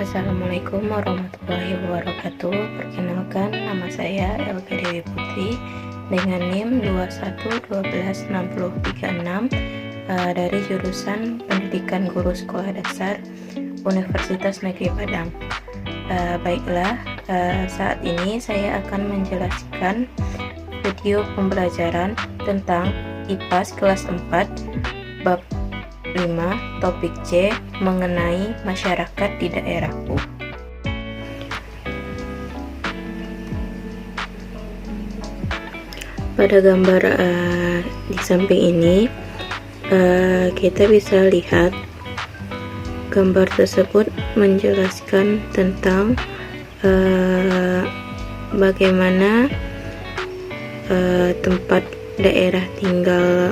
Assalamualaikum warahmatullahi wabarakatuh. Perkenalkan, nama saya Elga Dewi Putri dengan NIM 21126036 dari jurusan Pendidikan Guru Sekolah Dasar Universitas Negeri Padang. Baiklah, saat ini saya akan menjelaskan video pembelajaran tentang IPAS kelas 4 bab 5, topik C, mengenai masyarakat di daerahku. Pada gambar di samping ini kita bisa lihat gambar tersebut menjelaskan tentang bagaimana tempat daerah tinggal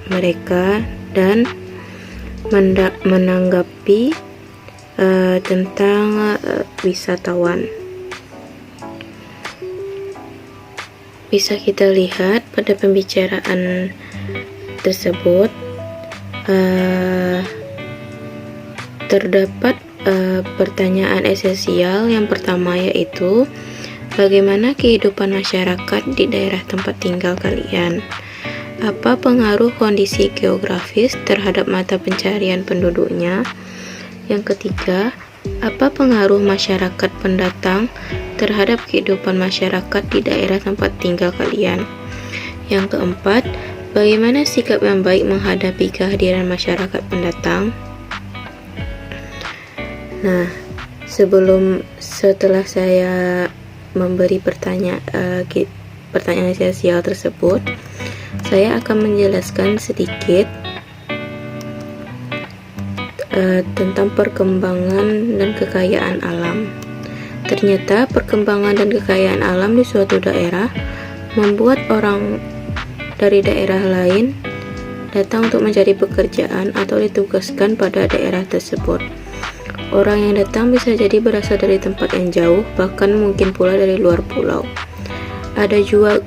mereka dan menanggapi tentang wisatawan. Bisa kita lihat pada pembicaraan tersebut terdapat pertanyaan esensial. Yang pertama yaitu bagaimana kehidupan masyarakat di daerah tempat tinggal kalian? Apa pengaruh kondisi geografis terhadap mata pencarian penduduknya? Yang ketiga, apa pengaruh masyarakat pendatang terhadap kehidupan masyarakat di daerah tempat tinggal kalian? Yang keempat, bagaimana sikap yang baik menghadapi kehadiran masyarakat pendatang? Nah, setelah saya memberi pertanyaan esensial tersebut, saya akan menjelaskan sedikit tentang perkembangan dan kekayaan alam. Ternyata perkembangan dan kekayaan alam di suatu daerah membuat orang dari daerah lain datang untuk mencari pekerjaan atau ditugaskan pada daerah tersebut. Orang yang datang bisa jadi berasal dari tempat yang jauh, bahkan mungkin pula dari luar pulau. Ada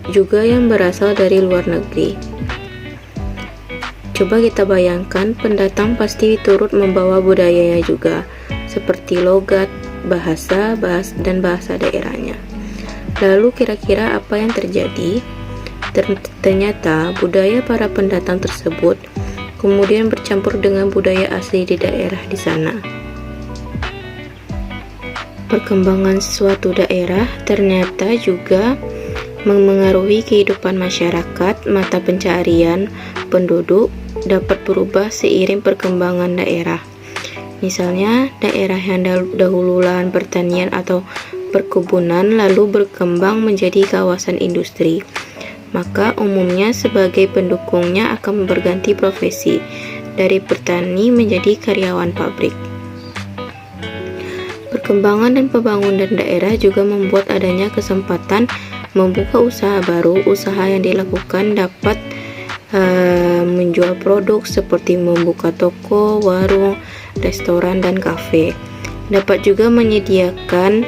juga yang berasal dari luar negeri. Coba kita bayangkan, pendatang pasti turut membawa budayanya juga, seperti logat, bahasa daerahnya. Lalu kira-kira apa yang terjadi? Ternyata budaya para pendatang tersebut kemudian bercampur dengan budaya asli di daerah di sana. Perkembangan suatu daerah ternyata juga memengaruhi kehidupan masyarakat. Mata pencarian penduduk dapat berubah seiring perkembangan daerah. Misalnya, daerah yang dahulu lahan pertanian atau perkebunan lalu berkembang menjadi kawasan industri, maka umumnya sebagai pendukungnya akan berganti profesi dari petani menjadi karyawan pabrik. Perkembangan dan pembangunan daerah juga membuat adanya kesempatan membuka usaha baru. Usaha yang dilakukan dapat menjual produk seperti membuka toko, warung, restoran, dan kafe. Dapat juga menyediakan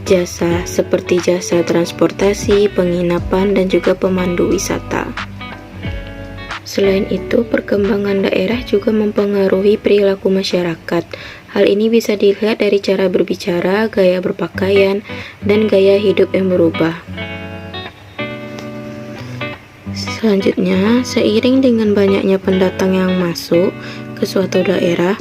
jasa seperti jasa transportasi, penginapan, dan juga pemandu wisata. Selain itu, perkembangan daerah juga mempengaruhi perilaku masyarakat. Hal ini bisa dilihat dari cara berbicara, gaya berpakaian, dan gaya hidup yang berubah. Selanjutnya, seiring dengan banyaknya pendatang yang masuk ke suatu daerah,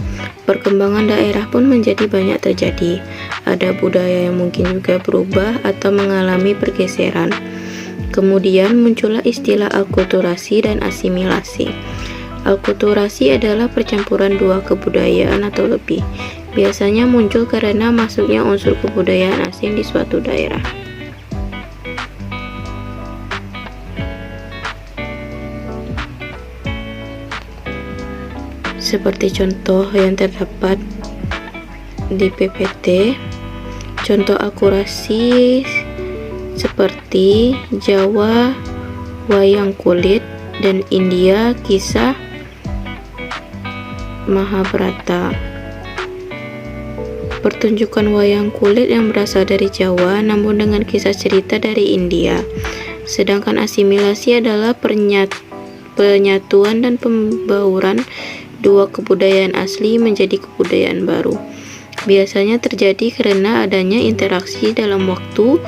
perkembangan daerah pun menjadi banyak terjadi. Ada budaya yang mungkin juga berubah atau mengalami pergeseran. Kemudian muncullah istilah alkulturasi dan asimilasi. Alkulturasi adalah percampuran dua kebudayaan atau lebih. Biasanya muncul karena masuknya unsur kebudayaan asing di suatu daerah. Seperti contoh yang terdapat di PPT, contoh akulturasi seperti Jawa wayang kulit dan India kisah Mahabharata. Pertunjukan wayang kulit yang berasal dari Jawa namun dengan kisah cerita dari India. Sedangkan asimilasi adalah penyatuan dan pembauran dua kebudayaan asli menjadi kebudayaan baru. Biasanya terjadi karena adanya interaksi dalam waktu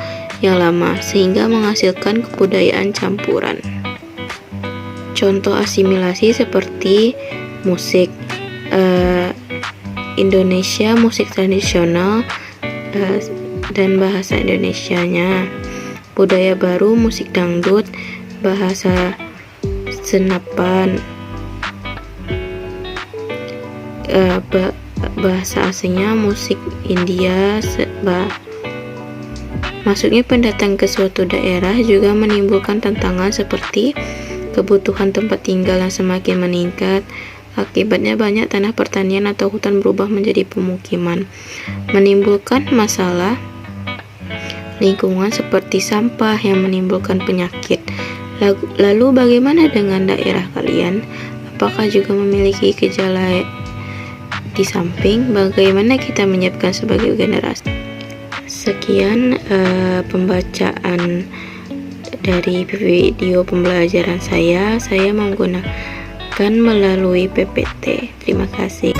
yang lama, sehingga menghasilkan kebudayaan campuran. Contoh asimilasi seperti musik Indonesia, musik tradisional dan bahasa Indonesianya. Budaya baru, musik dangdut, bahasa senapan, bahasa asingnya musik India. Masuknya pendatang ke suatu daerah juga menimbulkan tantangan seperti kebutuhan tempat tinggal yang semakin meningkat. Akibatnya banyak tanah pertanian atau hutan berubah menjadi pemukiman, menimbulkan masalah lingkungan seperti sampah yang menimbulkan penyakit. Lalu bagaimana dengan daerah kalian? Apakah juga memiliki gejala di samping? Bagaimana kita menyiapkan sebagai generasi? Sekian pembacaan dari video pembelajaran saya menggunakan melalui PPT. Terima kasih.